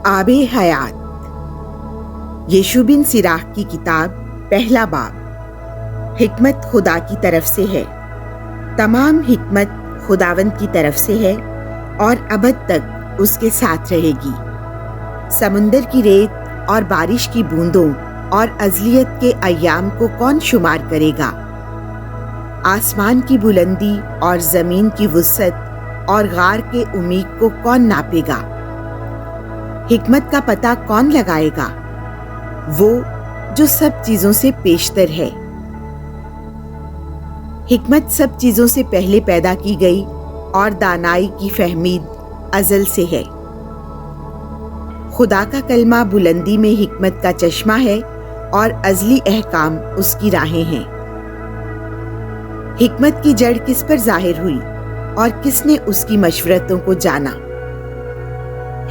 آب حیات، یشوع بن سراح کی کتاب، پہلا باب۔ حکمت خدا کی طرف سے ہے، تمام حکمت خداوند کی طرف سے ہے اور ابد تک اس کے ساتھ رہے گی۔ سمندر کی ریت اور بارش کی بوندوں اور ازلیت کے ایام کو کون شمار کرے گا؟ آسمان کی بلندی اور زمین کی وسعت اور غار کے عمیق کو کون ناپے گا؟ حکمت کا پتہ کون لگائے گا؟ وہ جو سب چیزوں سے پیشتر ہے۔ حکمت سب چیزوں سے پہلے پیدا کی گئی اور دانائی کی فہمید ازل سے ہے۔ خدا کا کلمہ بلندی میں حکمت کا چشمہ ہے اور ازلی احکام اس کی راہیں ہیں۔ حکمت کی جڑ کس پر ظاہر ہوئی اور کس نے اس کی مشورتوں کو جانا؟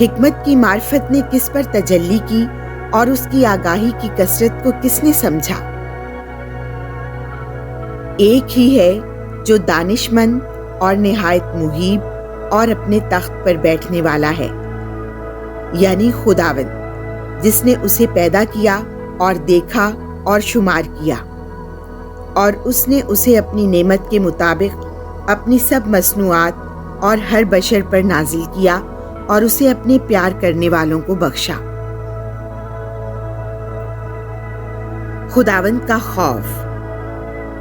حکمت کی معرفت نے کس پر تجلی کی اور اس کی آگاہی کی کثرت کو کس نے سمجھا؟ ایک ہی ہے جو دانش مند اور نہایت محیب اور اپنے تخت پر بیٹھنے والا ہے، یعنی خداوند، جس نے اسے پیدا کیا اور دیکھا اور شمار کیا، اور اس نے اسے اپنی نعمت کے مطابق اپنی سب مصنوعات اور ہر بشر پر نازل کیا اور اسے اپنے پیار کرنے والوں کو بخشا۔ خداوند کا خوف۔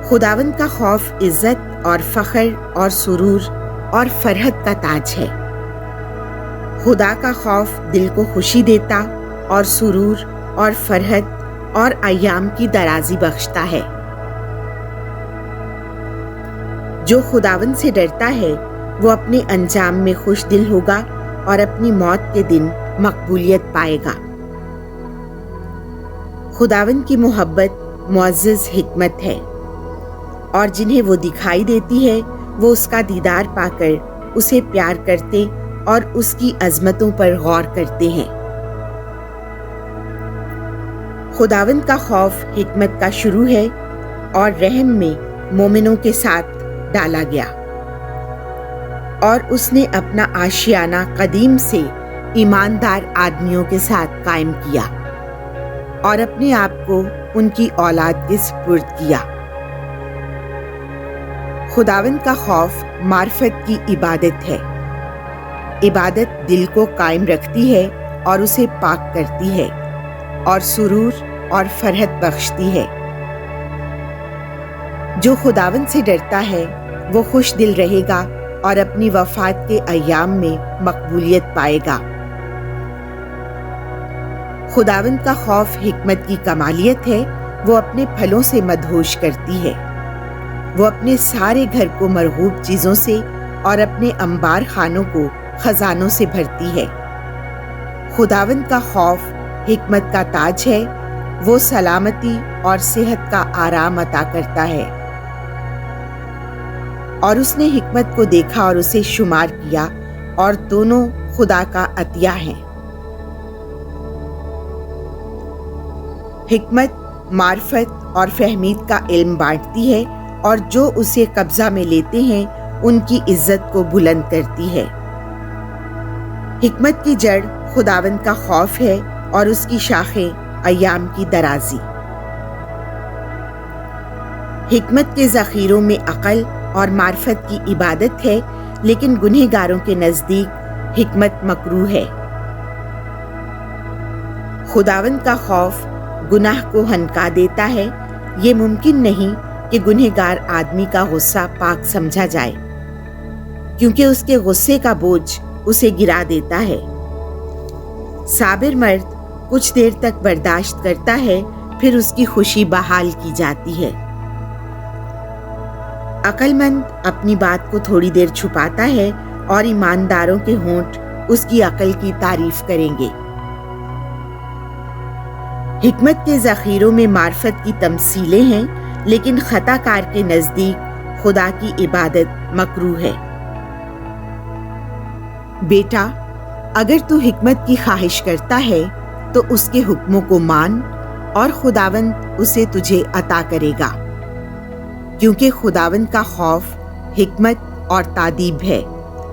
خداوند کا خوف عزت اور فخر اور سرور اور فرحت کا تاج ہے۔ خدا کا خوف دل کو خوشی دیتا اور سرور اور فرحت اور ایام کی درازی بخشتا ہے۔ جو خداوند سے ڈرتا ہے وہ اپنے انجام میں خوش دل ہوگا اور اپنی موت کے دن مقبولیت پائے گا۔ خداوند کی محبت معزز حکمت ہے، اور جنہیں وہ دکھائی دیتی ہے وہ اس کا دیدار پا کر اسے پیار کرتے اور اس کی عظمتوں پر غور کرتے ہیں۔ خداوند کا خوف حکمت کا شروع ہے اور رحم میں مومنوں کے ساتھ ڈالا گیا، اور اس نے اپنا آشیانہ قدیم سے ایماندار آدمیوں کے ساتھ قائم کیا اور اپنے آپ کو ان کی اولاد کے سپرد کیا۔ خداوند کا خوف معرفت کی عبادت ہے۔ عبادت دل کو قائم رکھتی ہے اور اسے پاک کرتی ہے اور سرور اور فرحت بخشتی ہے۔ جو خداوند سے ڈرتا ہے وہ خوش دل رہے گا اور اپنی وفات کے ایام میں مقبولیت پائے گا۔ خداوند کا خوف حکمت کی کمالیت ہے، وہ اپنے پھلوں سے مدہوش کرتی ہے۔ وہ اپنے سارے گھر کو مرغوب چیزوں سے اور اپنے انبار خانوں کو خزانوں سے بھرتی ہے۔ خداوند کا خوف حکمت کا تاج ہے، وہ سلامتی اور صحت کا آرام عطا کرتا ہے۔ اور اس نے حکمت کو دیکھا اور اسے شمار کیا، اور دونوں خدا کا عطیہ ہیں۔ حکمت معرفت اور فہمید کا علم بانٹتی ہے، اور جو اسے قبضہ میں لیتے ہیں ان کی عزت کو بلند کرتی ہے۔ حکمت کی جڑ خداوند کا خوف ہے اور اس کی شاخیں ایام کی درازی۔ حکمت کے ذخیروں میں عقل اور معرفت کی عبادت ہے، لیکن گنہگاروں کے نزدیک حکمت مکروہ ہے۔ خداوند کا خوف گناہ کو ہنکا دیتا ہے۔ یہ ممکن نہیں کہ گنہگار آدمی کا غصہ پاک سمجھا جائے، کیونکہ اس کے غصے کا بوجھ اسے گرا دیتا ہے۔ صابر مرد کچھ دیر تک برداشت کرتا ہے، پھر اس کی خوشی بحال کی جاتی ہے۔ عقل مند اپنی بات کو تھوڑی دیر چھپاتا ہے، اور ایمانداروں کے ہونٹ اس کی عقل کی تعریف کریں گے۔ حکمت کے ذخیروں میں معرفت کی تمثیلیں ہیں، لیکن خطا کار کے نزدیک خدا کی عبادت مکروہ ہے۔ بیٹا، اگر تو حکمت کی خواہش کرتا ہے تو اس کے حکموں کو مان، اور خداوند اسے تجھے عطا کرے گا، کیونکہ خداوند کا خوف حکمت اور تادیب ہے،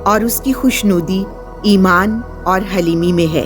اور اس کی خوشنودی ایمان اور حلیمی میں ہے۔